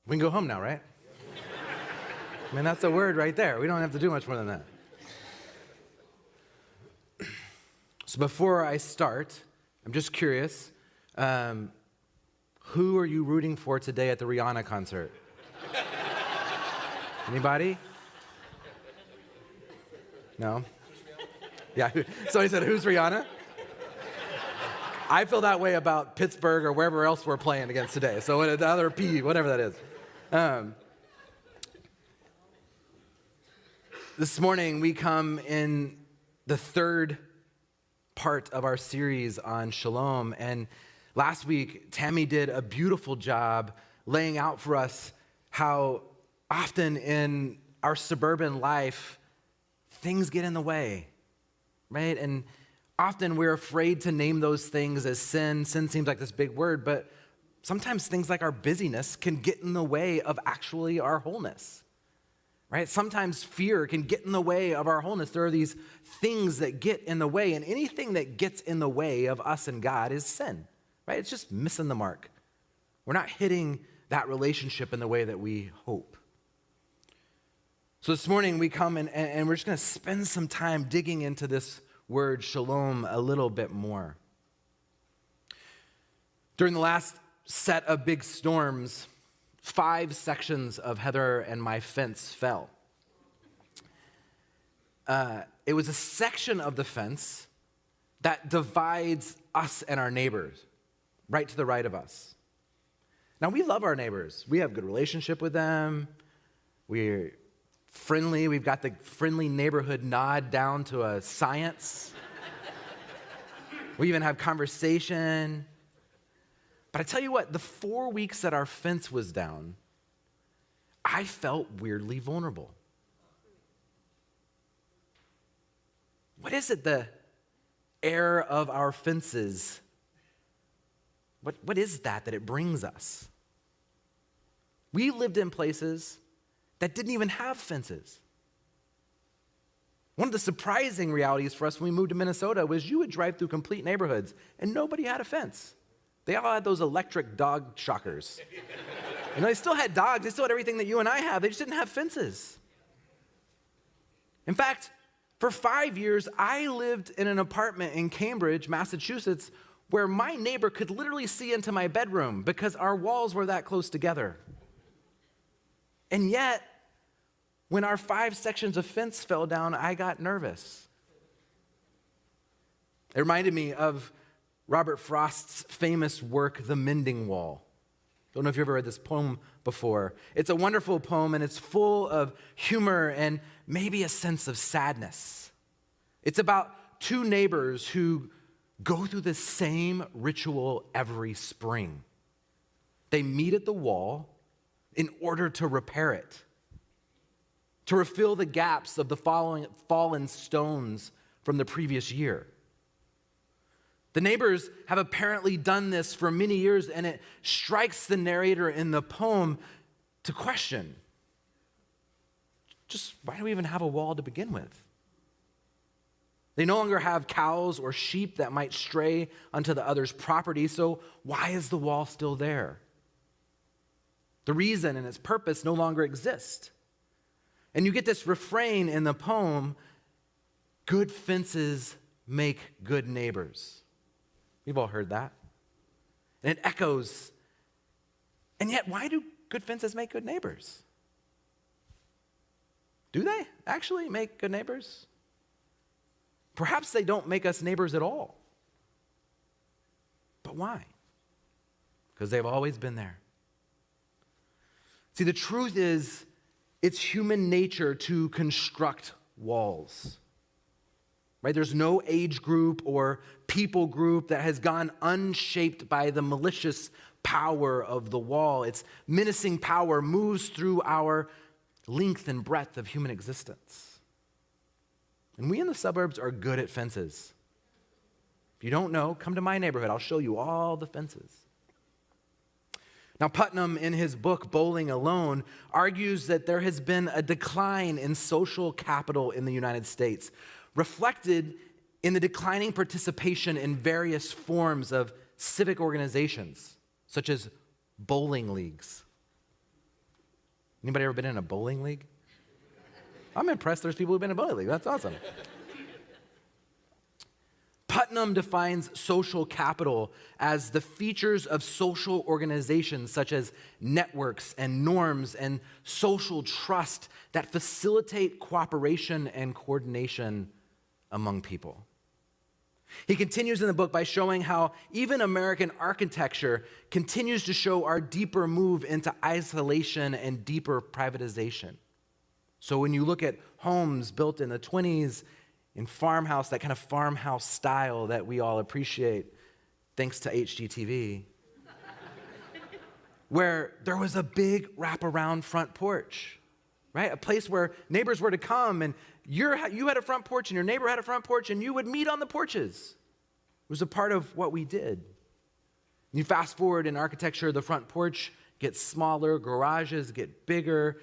We can go home now, right? I mean, that's a word right there. We don't have to do much more than that. So before I start, I'm just curious, who are you rooting for today at the Rihanna concert? Anybody? No? Yeah, somebody said, who's Rihanna? I feel that way about Pittsburgh or wherever else we're playing against today. So the other P, whatever that is. This morning, we come in the third part of our series on Shalom. And last week, Tammy did a beautiful job laying out for us how often in our suburban life, things get in the way, right? And often we're afraid to name those things as sin. Sin seems like this big word, but sometimes things like our busyness can get in the way of actually our wholeness, right? Sometimes fear can get in the way of our wholeness. There are these things that get in the way, and anything that gets in the way of us and God is sin, right? It's just missing the mark. We're not hitting that relationship in the way that we hope. So this morning we come and we're just going to spend some time digging into this word shalom a little bit more. During the last set of big storms, 5 sections of Heather and my fence fell. It was a section of the fence that divides us and our neighbors, right to the right of us. Now, we love our neighbors. We have a good relationship with them. We're friendly. We've got the friendly neighborhood nod down to a science. We even have conversation. But I tell you what, the 4 weeks that our fence was down, I felt weirdly vulnerable. What is it, the air of our fences? What is that it brings us? We lived in places that didn't even have fences. One of the surprising realities for us when we moved to Minnesota was you would drive through complete neighborhoods and nobody had a fence. They all had those electric dog shockers. They still had dogs. They still had everything that you and I have. They just didn't have fences. In fact, for 5 years, I lived in an apartment in Cambridge, Massachusetts, where my neighbor could literally see into my bedroom because our walls were that close together. And yet, when our 5 sections of fence fell down, I got nervous. It reminded me of Robert Frost's famous work, The Mending Wall. Don't know if you've ever read this poem before. It's a wonderful poem, and it's full of humor and maybe a sense of sadness. It's about 2 neighbors who go through the same ritual every spring. They meet at the wall in order to repair it, to refill the gaps of the fallen stones from the previous year. The neighbors have apparently done this for many years, and it strikes the narrator in the poem to question, just why do we even have a wall to begin with? They no longer have cows or sheep that might stray onto the other's property, so why is the wall still there? The reason and its purpose no longer exist. And you get this refrain in the poem, good fences make good neighbors. We've all heard that. And it echoes. And yet, why do good fences make good neighbors? Do they actually make good neighbors? Perhaps they don't make us neighbors at all. But why? Because they've always been there. See, the truth is, it's human nature to construct walls. Right? There's no age group or people group that has gone unshaped by the malicious power of the wall. Its menacing power moves through our length and breadth of human existence. And we in the suburbs are good at fences. If you don't know, come to my neighborhood. I'll show you all the fences. Now, Putnam, in his book, Bowling Alone, argues that there has been a decline in social capital in the United States, reflected in the declining participation in various forms of civic organizations, such as bowling leagues. Anybody ever been in a bowling league? I'm impressed there's people who've been in a bowling league. That's awesome. Putnam defines social capital as the features of social organizations such as networks and norms and social trust that facilitate cooperation and coordination among people. He continues in the book by showing how even American architecture continues to show our deeper move into isolation and deeper privatization. So when you look at homes built in the 20s, in farmhouse, that kind of farmhouse style that we all appreciate, thanks to HGTV, where there was a big wraparound front porch, right? A place where neighbors were to come, and you had a front porch, and your neighbor had a front porch, and you would meet on the porches. It was a part of what we did. You fast forward in architecture, the front porch gets smaller, garages get bigger,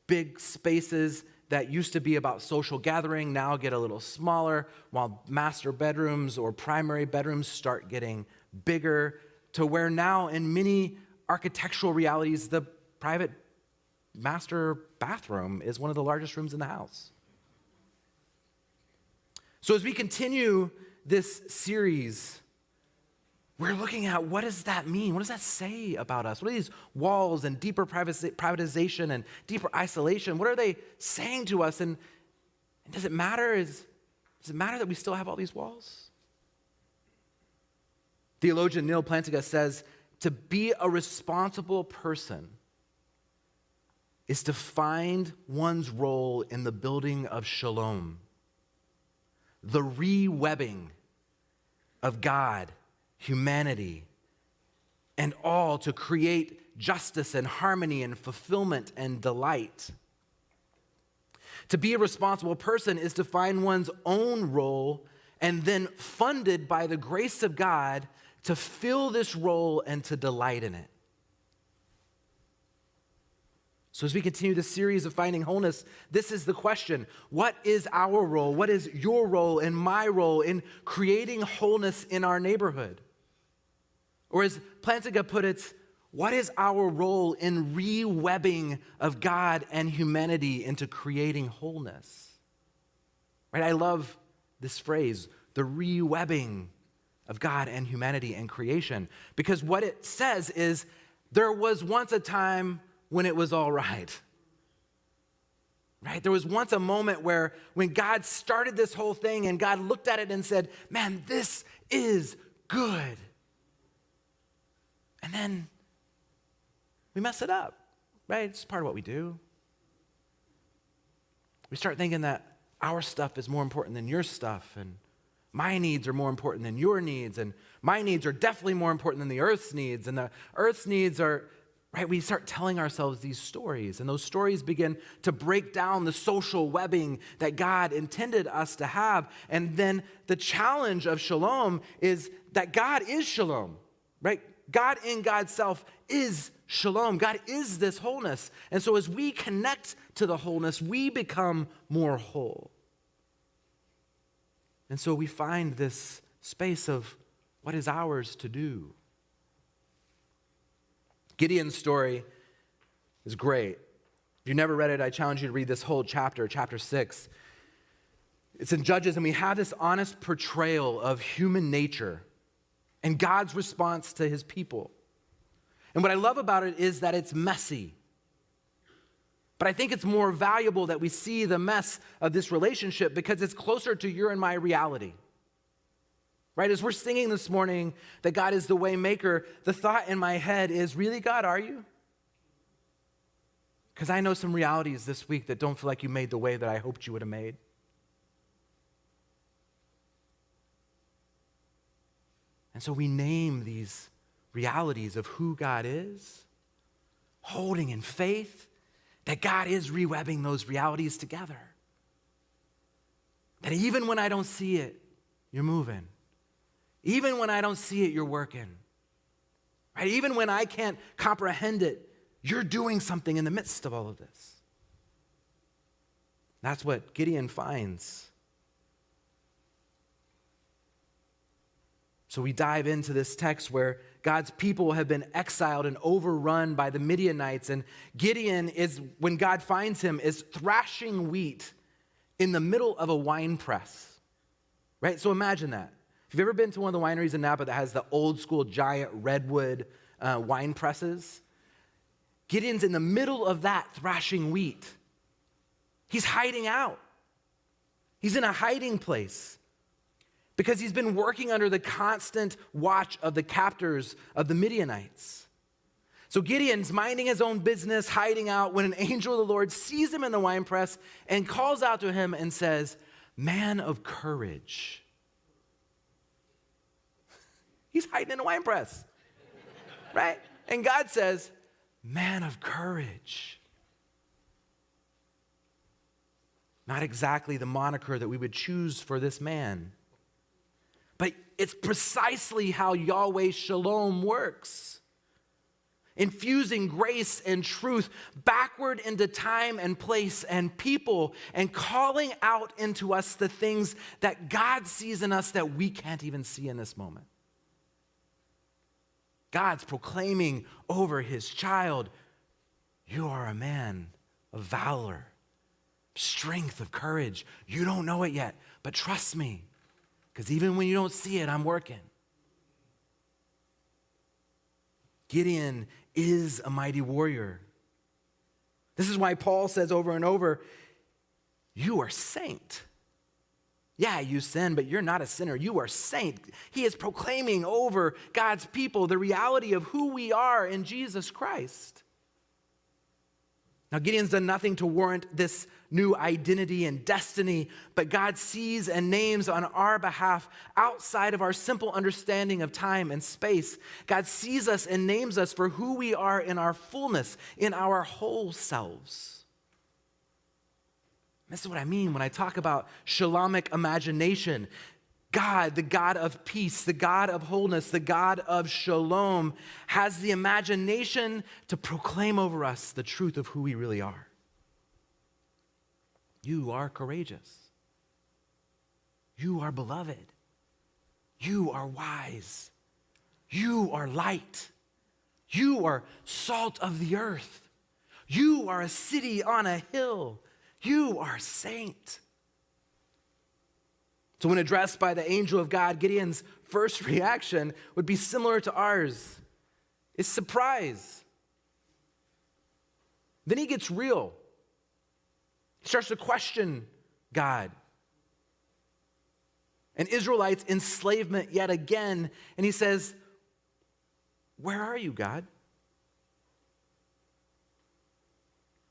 big spaces that used to be about social gathering now get a little smaller, while master bedrooms or primary bedrooms start getting bigger, to where now in many architectural realities, the private master bathroom is one of the largest rooms in the house. So as we continue this series, we're looking at what does that mean? What does that say about us? What are these walls and deeper privatization and deeper isolation? What are they saying to us? And does it matter? Does it matter that we still have all these walls? Theologian Neil Plantinga says, to be a responsible person is to find one's role in the building of shalom, the re-webbing of God, humanity, and all to create justice and harmony and fulfillment and delight. To be a responsible person is to find one's own role and then funded by the grace of God to fill this role and to delight in it. So as we continue the series of Finding Wholeness, this is the question. What is our role? What is your role and my role in creating wholeness in our neighborhood? Or as Plantinga put it, what is our role in re-webbing of God and humanity into creating wholeness? Right? I love this phrase, the re-webbing of God and humanity and creation, because what it says is there was once a time when it was all right. Right? There was once a moment where when God started this whole thing and God looked at it and said, man, this is good. And then we mess it up, right? It's part of what we do. We start thinking that our stuff is more important than your stuff, and my needs are more important than your needs, and my needs are definitely more important than the earth's needs, and the earth's needs are, right? We start telling ourselves these stories, and those stories begin to break down the social webbing that God intended us to have. And then the challenge of shalom is that God is shalom, right? God in God's self is shalom. God is this wholeness. And so as we connect to the wholeness, we become more whole. And so we find this space of what is ours to do. Gideon's story is great. If you've never read it, I challenge you to read this whole chapter, chapter 6. It's in Judges, and we have this honest portrayal of human nature and God's response to his people. And what I love about it is that it's messy. But I think it's more valuable that we see the mess of this relationship because it's closer to your and my reality. Right? As we're singing this morning that God is the way maker, the thought in my head is, really, God, are you? Because I know some realities this week that don't feel like you made the way that I hoped you would have made. And so we name these realities of who God is, holding in faith that God is rewebbing those realities together. That even when I don't see it, you're moving. Even when I don't see it, you're working. Right? Even when I can't comprehend it, you're doing something in the midst of all of this. That's what Gideon finds. So we dive into this text where God's people have been exiled and overrun by the Midianites. And Gideon is, when God finds him, is thrashing wheat in the middle of a wine press, right? So imagine that. If you've ever been to one of the wineries in Napa that has the old school giant redwood wine presses, Gideon's in the middle of that thrashing wheat. He's hiding out. He's in a hiding place because he's been working under the constant watch of the captors of the Midianites. So Gideon's minding his own business, hiding out, when an angel of the Lord sees him in the winepress and calls out to him and says, "Man of courage." He's hiding in a winepress, right? And God says, "Man of courage." Not exactly the moniker that we would choose for this man, but it's precisely how Yahweh Shalom works. Infusing grace and truth backward into time and place and people, and calling out into us the things that God sees in us that we can't even see in this moment. God's proclaiming over his child, "You are a man of valor, strength, of courage. You don't know it yet, but trust me, because even when you don't see it, I'm working." Gideon is a mighty warrior. This is why Paul says over and over, "You are saint." Yeah, you sin, but you're not a sinner. You are saint. He is proclaiming over God's people the reality of who we are in Jesus Christ. Now, Gideon's done nothing to warrant this new identity and destiny, but God sees and names on our behalf outside of our simple understanding of time and space. God sees us and names us for who we are in our fullness, in our whole selves. This is what I mean when I talk about shalamic imagination. God, the God of peace, the God of wholeness, the God of shalom, has the imagination to proclaim over us the truth of who we really are. You are courageous. You are beloved. You are wise. You are light. You are salt of the earth. You are a city on a hill. You are a saint. So when addressed by the angel of God, Gideon's first reaction would be similar to ours. It's surprise. Then he gets real. He starts to question God. And Israelites' enslavement yet again. And he says, "Where are you, God?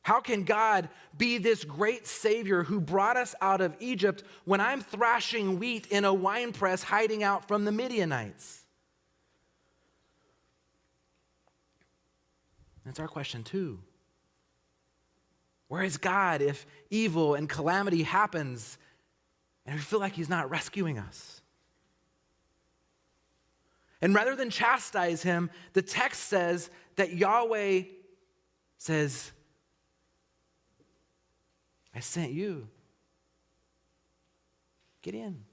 How can God be this great Savior who brought us out of Egypt when I'm thrashing wheat in a winepress hiding out from the Midianites?" That's our question too. Where is God if evil and calamity happens and we feel like he's not rescuing us? And rather than chastise him, the text says that Yahweh says, "I sent you. Get in.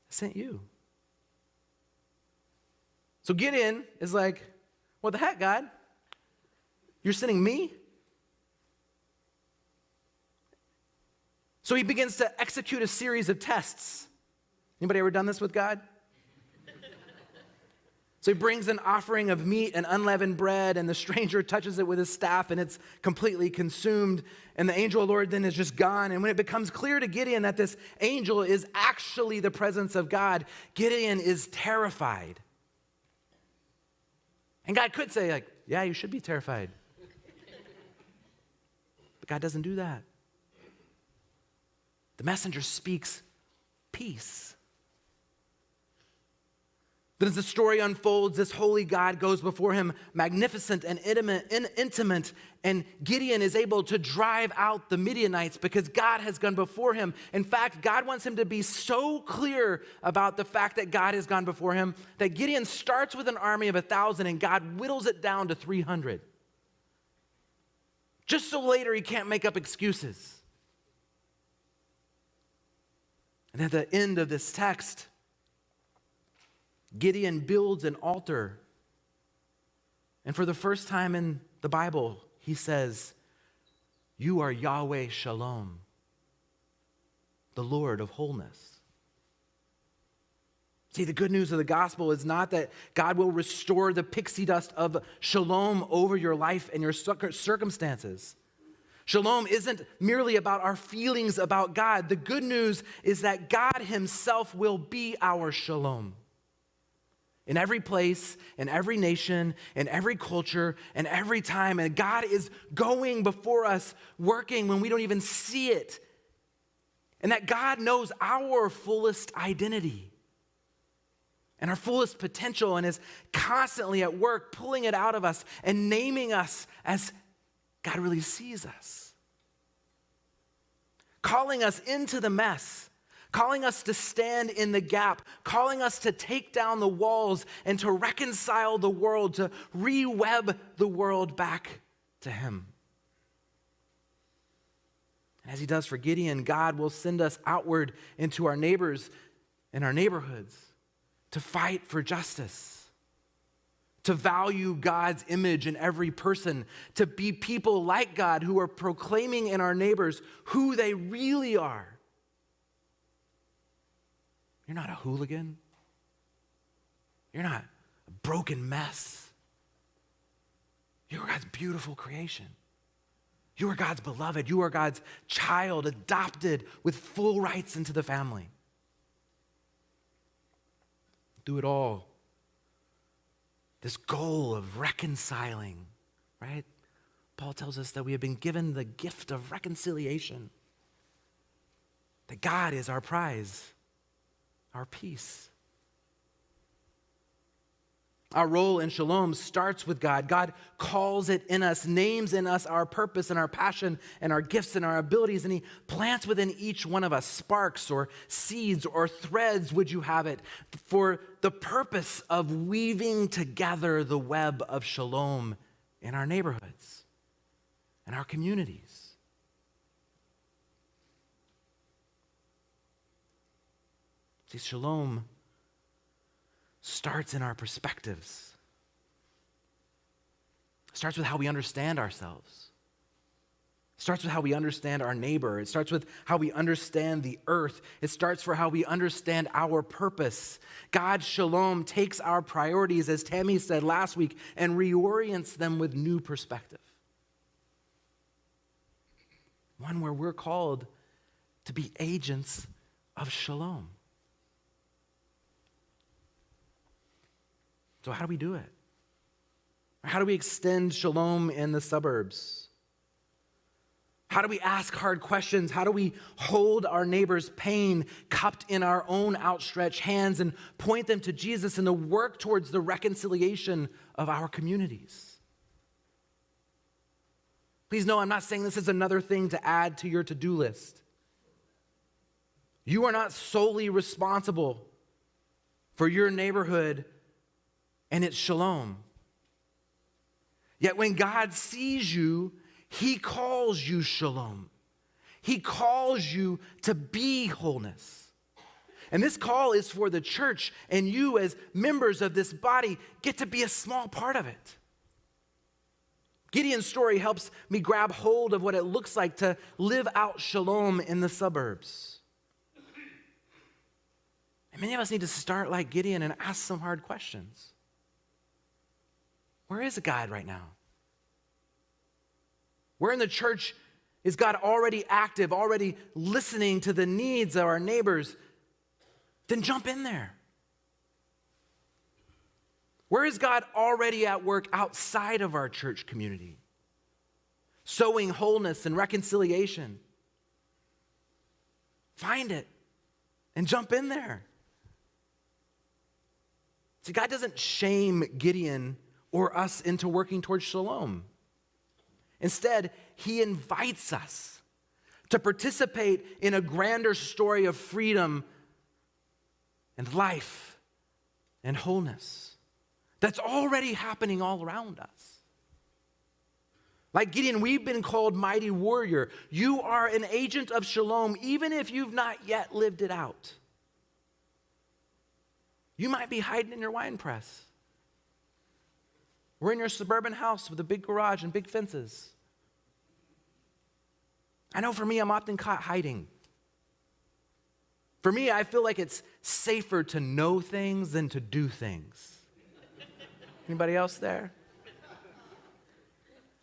I sent you." So Gideon is like, "What the heck, God? You're sending me?" So he begins to execute a series of tests. Anybody ever done this with God? So he brings an offering of meat and unleavened bread, and the stranger touches it with his staff, and it's completely consumed. And the angel of the Lord then is just gone. And when it becomes clear to Gideon that this angel is actually the presence of God, Gideon is terrified. And God could say, like, "Yeah, you should be terrified." But God doesn't do that. The messenger speaks peace. But as the story unfolds, this holy God goes before him, magnificent and intimate, and Gideon is able to drive out the Midianites because God has gone before him. In fact, God wants him to be so clear about the fact that God has gone before him that Gideon starts with an army of 1,000 and God whittles it down to 300. Just so later he can't make up excuses. And at the end of this text, Gideon builds an altar. And for the first time in the Bible, he says, "You are Yahweh Shalom, the Lord of wholeness." See, the good news of the gospel is not that God will restore the pixie dust of shalom over your life and your circumstances. Shalom isn't merely about our feelings about God. The good news is that God himself will be our shalom. In every place, in every nation, in every culture, and every time. And God is going before us, working when we don't even see it. And that God knows our fullest identity and our fullest potential, and is constantly at work pulling it out of us and naming us as God really sees us. Calling us into the mess, calling us to stand in the gap, calling us to take down the walls and to reconcile the world, to re-web the world back to him. And as he does for Gideon, God will send us outward into our neighbors and our neighborhoods to fight for justice, to value God's image in every person, to be people like God who are proclaiming in our neighbors who they really are. You're not a hooligan. You're not a broken mess. You are God's beautiful creation. You are God's beloved. You are God's child, adopted with full rights into the family. Do it all. This goal of reconciling, right? Paul tells us that we have been given the gift of reconciliation. That God is our prize, our peace. Our role in shalom starts with God. God calls it in us, names in us our purpose and our passion and our gifts and our abilities, and he plants within each one of us sparks or seeds or threads, would you have it, for the purpose of weaving together the web of shalom in our neighborhoods and our communities. See, shalom starts in our perspectives. It starts with how we understand ourselves. It starts with how we understand our neighbor. It starts with how we understand the earth. It starts for how we understand our purpose. God's shalom takes our priorities, as Tammy said last week, and reorients them with new perspective. One where we're called to be agents of shalom. So how do we do it? How do we extend shalom in the suburbs? How do we ask hard questions? How do we hold our neighbor's pain cupped in our own outstretched hands and point them to Jesus and to work towards the reconciliation of our communities? Please know, I'm not saying this is another thing to add to your to-do list. You are not solely responsible for your neighborhood and it's shalom. Yet when God sees you, he calls you shalom. He calls you to be wholeness. And this call is for the church, and you as members of this body get to be a small part of it. Gideon's story helps me grab hold of what it looks like to live out shalom in the suburbs. And many of us need to start like Gideon and ask some hard questions. Where is God right now? Where in the church is God already active, already listening to the needs of our neighbors? Then jump in there. Where is God already at work outside of our church community? Sowing wholeness and reconciliation. Find it and jump in there. See, God doesn't shame Gideon or us into working towards shalom. Instead, he invites us to participate in a grander story of freedom and life and wholeness that's already happening all around us. Like Gideon, we've been called mighty warrior. You are an agent of shalom, even if you've not yet lived it out. You might be hiding in your wine press. We're in your suburban house with a big garage and big fences. I know for me, I'm often caught hiding. For me, I feel like it's safer to know things than to do things. Anybody else there?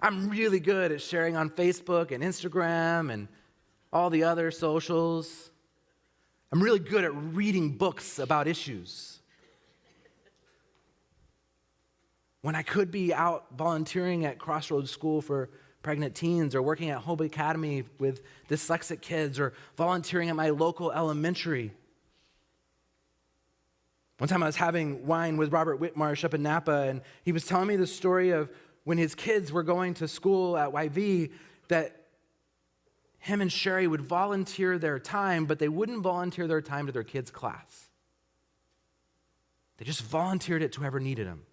I'm really good at sharing on Facebook and Instagram and all the other socials. I'm really good at reading books about issues. When I could be out volunteering at Crossroads School for pregnant teens, or working at Hope Academy with dyslexic kids, or volunteering at my local elementary. One time I was having wine with Robert Whitmarsh up in Napa, and he was telling me the story of when his kids were going to school at YV, that him and Sherry would volunteer their time, but they wouldn't volunteer their time to their kids' class. They just volunteered it to whoever needed them.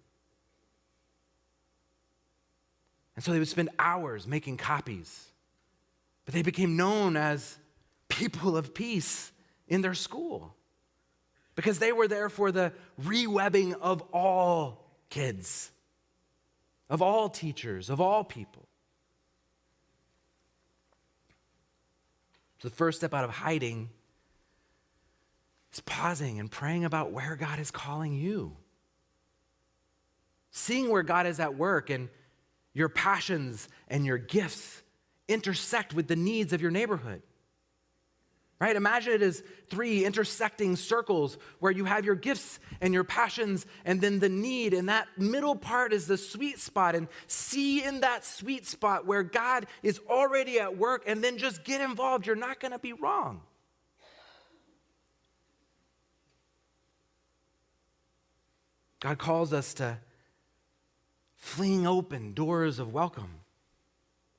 And so they would spend hours making copies. But they became known as people of peace in their school because they were there for the rewebbing of all kids, of all teachers, of all people. So the first step out of hiding is pausing and praying about where God is calling you. Seeing where God is at work and your passions and your gifts intersect with the needs of your neighborhood. Right? Imagine it as 3 intersecting circles where you have your gifts and your passions and then the need, and that middle part is the sweet spot. And see in that sweet spot where God is already at work, and then just get involved. You're not going to be wrong. God calls us to fling open doors of welcome,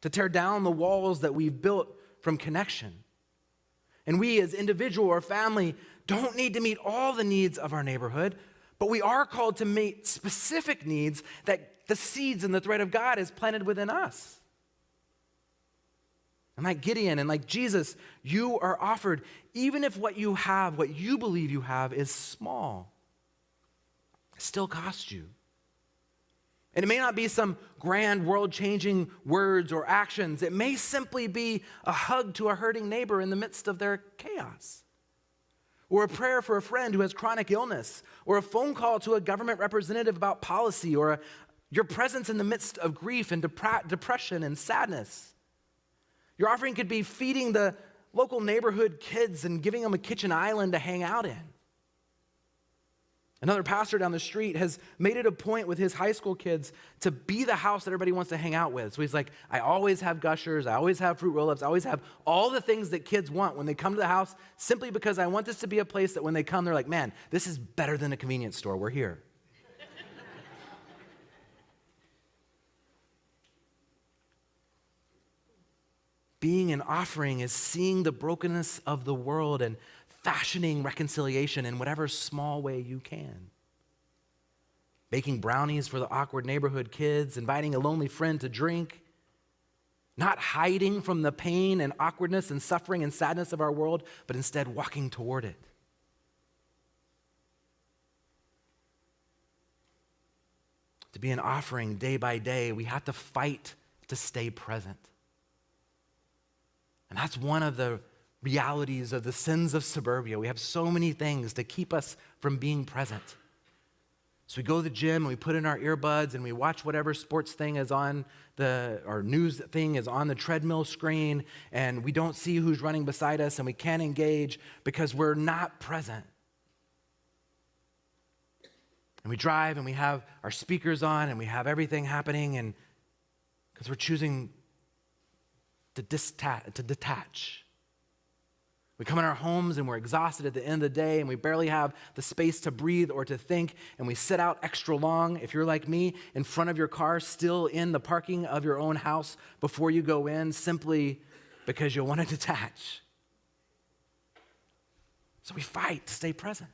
to tear down the walls that we've built from connection. And we as individual or family don't need to meet all the needs of our neighborhood, but we are called to meet specific needs that the seeds and the thread of God has planted within us. And like Gideon and like Jesus, you are offered, even if what you have, what you believe you have, is small, it still costs you. And it may not be some grand world-changing words or actions. It may simply be a hug to a hurting neighbor in the midst of their chaos, or a prayer for a friend who has chronic illness, or a phone call to a government representative about policy, or your presence in the midst of grief and depression and sadness. Your offering could be feeding the local neighborhood kids and giving them a kitchen island to hang out in. Another pastor down the street has made it a point with his high school kids to be the house that everybody wants to hang out with. So he's like, I always have Gushers, I always have fruit roll-ups, I always have all the things that kids want when they come to the house, simply because I want this to be a place that when they come, they're like, man, this is better than a convenience store, we're here. Being an offering is seeing the brokenness of the world and fashioning reconciliation in whatever small way you can. Baking brownies for the awkward neighborhood kids, inviting a lonely friend to drink, not hiding from the pain and awkwardness and suffering and sadness of our world, but instead walking toward it. To be an offering day by day, we have to fight to stay present. And that's one of the realities of the sins of suburbia. We have so many things to keep us from being present. So we go to the gym and we put in our earbuds and we watch whatever sports thing is on or news thing is on the treadmill screen, and we don't see who's running beside us and we can't engage because we're not present. And we drive and we have our speakers on and we have everything happening, and because we're choosing to detach. We come in our homes and we're exhausted at the end of the day and we barely have the space to breathe or to think, and we sit out extra long, if you're like me, in front of your car, still in the parking of your own house before you go in, simply because you want to detach. So we fight to stay present.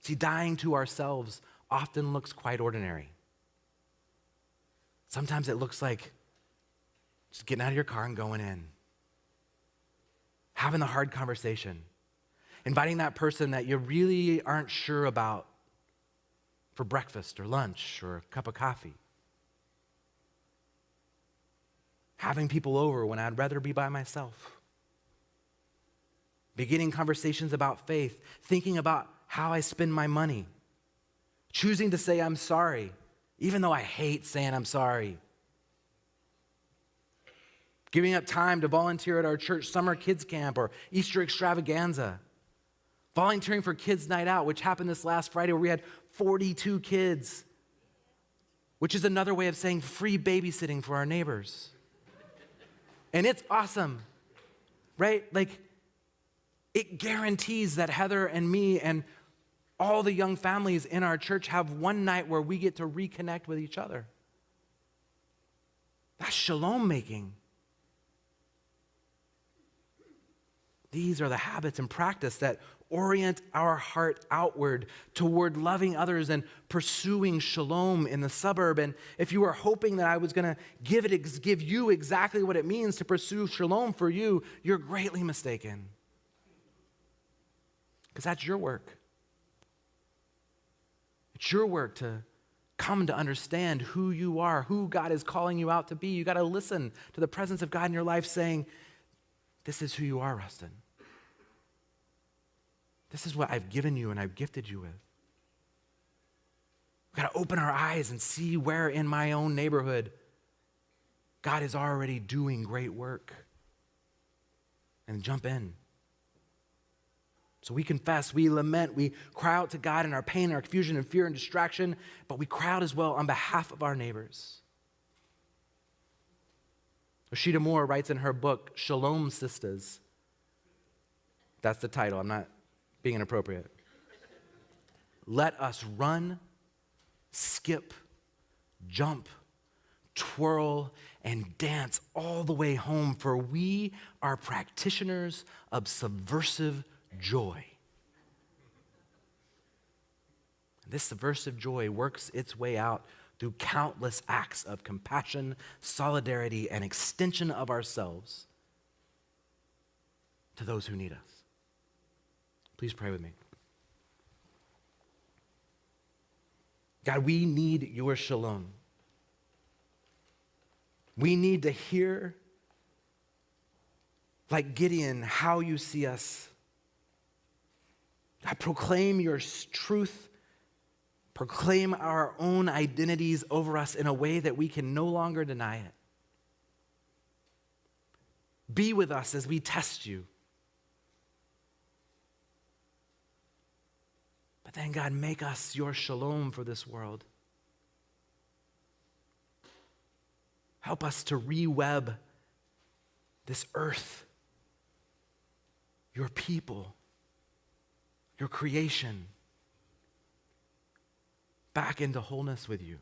See, dying to ourselves often looks quite ordinary. Sometimes it looks like just getting out of your car and going in. Having the hard conversation. Inviting that person that you really aren't sure about for breakfast or lunch or a cup of coffee. Having people over when I'd rather be by myself. Beginning conversations about faith, thinking about how I spend my money. Choosing to say I'm sorry, even though I hate saying I'm sorry. Giving up time to volunteer at our church summer kids camp or Easter extravaganza. Volunteering for Kids Night Out, which happened this last Friday where we had 42 kids, which is another way of saying free babysitting for our neighbors. And it's awesome, right? Like, it guarantees that Heather and me and all the young families in our church have one night where we get to reconnect with each other. That's shalom making. These are the habits and practice that orient our heart outward toward loving others and pursuing shalom in the suburb. And if you were hoping that I was going to give you exactly what it means to pursue shalom for you, you're greatly mistaken. Because that's your work. It's your work to come to understand who you are, who God is calling you out to be. You got to listen to the presence of God in your life saying, this is who you are, Rustin. This is what I've given you and I've gifted you with. We've got to open our eyes and see where in my own neighborhood God is already doing great work and jump in. So we confess, we lament, we cry out to God in our pain, our confusion and fear and distraction, but we cry out as well on behalf of our neighbors. Rashida Moore writes in her book, Shalom Sisters. That's the title. I'm not being inappropriate. Let us run, skip, jump, twirl, and dance all the way home, for we are practitioners of subversive joy. This subversive joy works its way out through countless acts of compassion, solidarity, and extension of ourselves to those who need us. Please pray with me. God, we need your shalom. We need to hear, like Gideon, how you see us. God, proclaim your truth. Proclaim our own identities over us in a way that we can no longer deny it. Be with us as we test you. But then, God, make us your shalom for this world. Help us to re-web this earth, your people, your creation, back into wholeness with you.